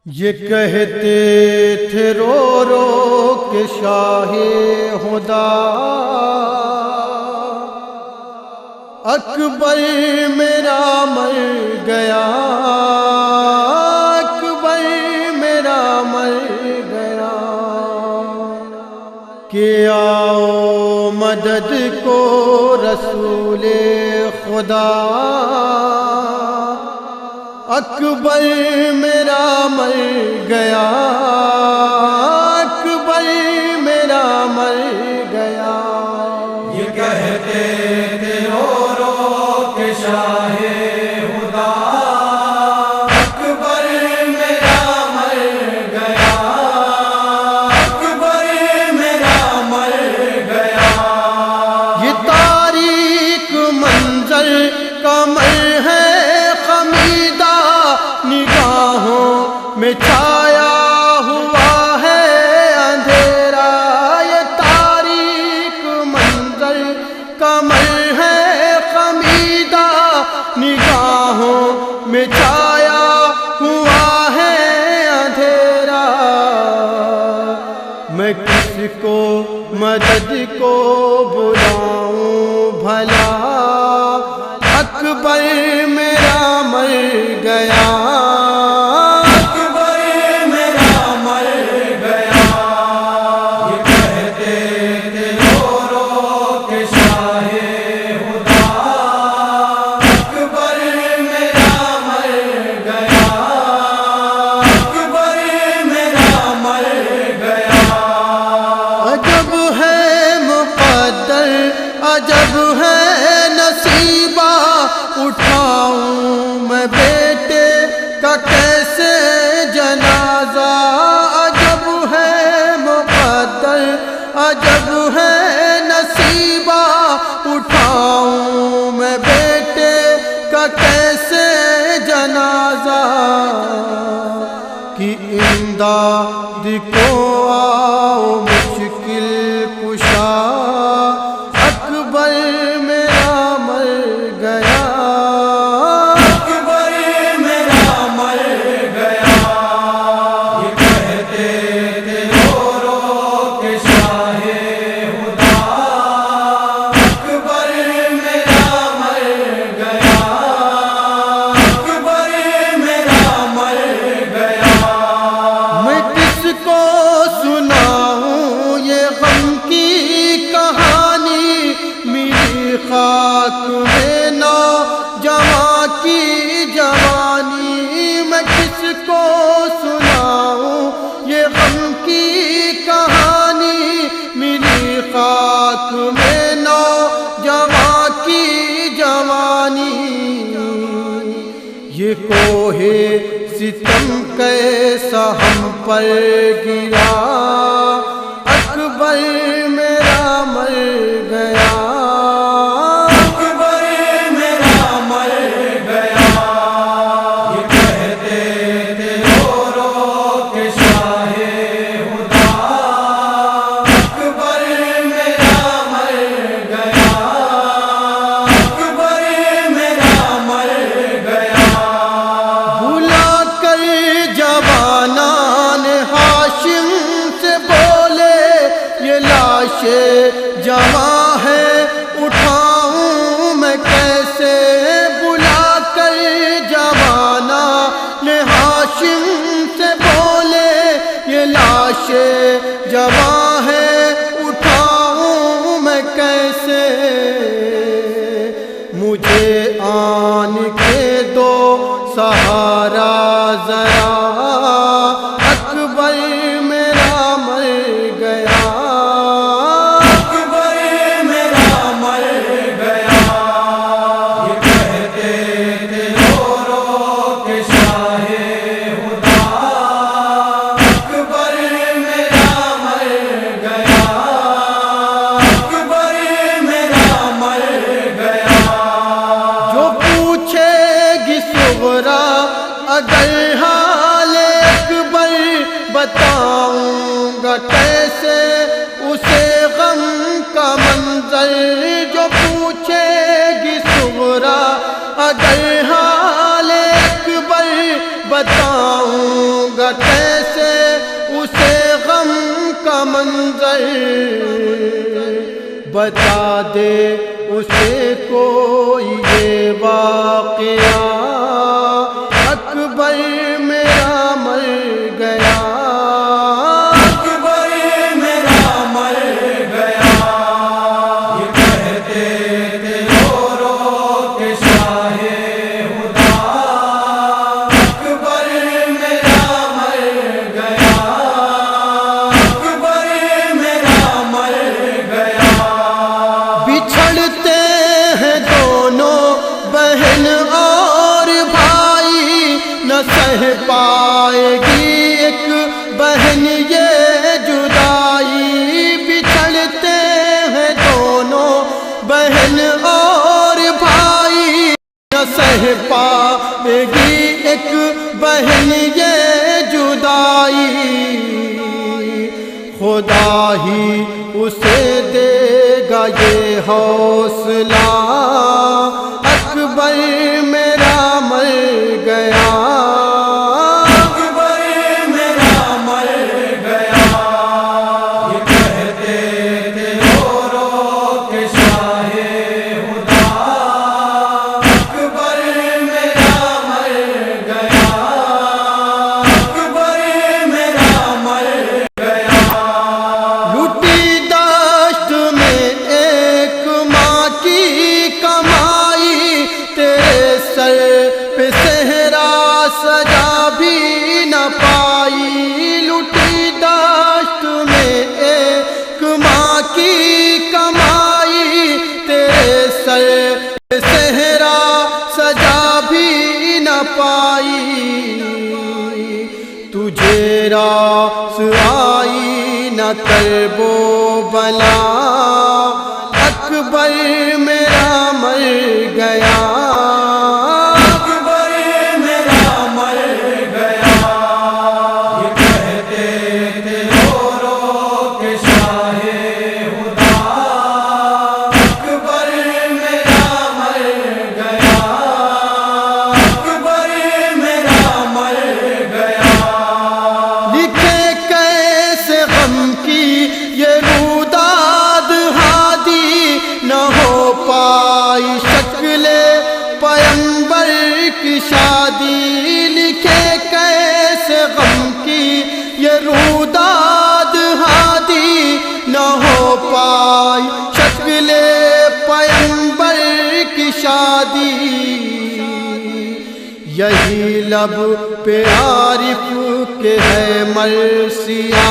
یہ کہتے تھے رو رو کہ شاہ خدا اکبر میرا مر گیا، اکبر میرا مر گیا، کہ آؤ مدد کو رسول خدا، اکبر میرا مر گیا، اکبر میرا مر گیا۔ یہ کہتے تھے رو رو کہ شاہ خدا اکبر میرا مر گیا، اکبر میرا مر گیا۔ یہ تاریک منظر کمر ہے خمیدہ، نگاہوں میں چھایا ہوا ہے اندھیرا، یہ تاریک منظر کمر ہے خمیدہ، نگاہوں میں چھایا ہوا ہے اندھیرا۔ میں کس کو مدد کو بلاؤں بھلا، اکبر میرا مر گیا، اکبر میرا مر گیا۔ یہ کہتے تھے رو رو کہ شاہ خدا اکبر میرا مر گیا، اکبر میرا مر گیا۔ عجب ہے مقدر، عجب ہے نصیبہ، اٹھاؤں میں بیٹے کا کیسے جنازہ، عجب ہے مقدر، عجب ہے نصیبہ، اٹھاؤں میں بیٹے کا کیسے جنازہ، کہ امداد کو آؤ مشکل کشا، اکبر میرا مر گیا، اکبر میرا مر گیا۔ یہ کہتے تھے رو رو کہ شاہ خدا اکبر میرا مر گیا، اکبر میرا مر گیا۔ میں کس کو سناؤں یہ غم کی کہانی، میری خاک میں نوجواں کی جوانی، میں کس کو سناؤں یہ غم کی کہانی، میری خاک میں نوجواں کی جوانی، یہ کوہ ستم کیسا ہم پر گرا، اکبر میرا مر گیا، اکبر میرا مر گیا۔ یہ کہتے تھے رو رو کہ شاہ خدا اکبر میرا مر گیا، اکبر میرا مر گیا۔ بھلا کر جوانان ہاشم سے بولے، یہ لاش جواں ہے اٹھاؤں میں کیسے، بلا کر جوانان ہاشم سے بولے، یہ لاش جواں ہے اٹھاؤں میں کیسے، مجھے آن کے دو سہارا ذرا، اکبر میرا مر گیا، اکبر میرا مر گیا۔ یہ کہتے تھے رو رو کہ شاہ خدا اکبر میرا مر گیا، اکبر میرا مر گیا۔ جو پوچھے گی صغرا اگر ہاں کیسے اسے غم کا منظر، بتا دے اسے کوئی یہ واقعہ، اکبر میرا مر گیا، اکبر میرا مر گیا، یہ کہتے تھے رو رو کے شاہ خدا، اکبر میرا مر گیا، اکبر میرا مر گیا۔ بچھڑتے ہیں دونوں بہن اور بھائی، نہ سہ پائے گی ایک بہن یہ جدائی، بچھڑتے ہیں دونوں بہن اور بھائی، نہ سہ پائے گی ایک بہن یہ جدائی، خدا ہی اسے دے گا یہ حوصلہ، اکبر میرا مر گیا، اکبر میرا مر گیا، یہ کہتے تھے رو رو کے شاہ خدا، اکبر میرا مر گیا، اکبر میرا مر گیا۔ لوٹی دشت میں ایک ماں کی کمائی، تیرے سر پہ صحرا سجا بھی نہ پائی، لوٹی دشت میں ایک ماں کی کمائی، تیرے سر پہ صحرا سجا بھی نہ پائی، تجھے راس آئی نہ کرب و بلا، اکبر میرا مر گیا، اکبر میرا مر گیا، یہ کہتے تھے رو رو کے شاہ خدا، اکبر میرا مر گیا، اکبر میرا مر گیا۔ لکھے کیسے غم کی یہ روداد ہادی، نہ ہو پائی شکل پیمبر کی شادی، لکھے کیسے غم کی یہ روداد ہادی، نہ ہو پائی شکل پیمبر کی شادی، یہی لب پہ عارف کے ہے مرثیہ،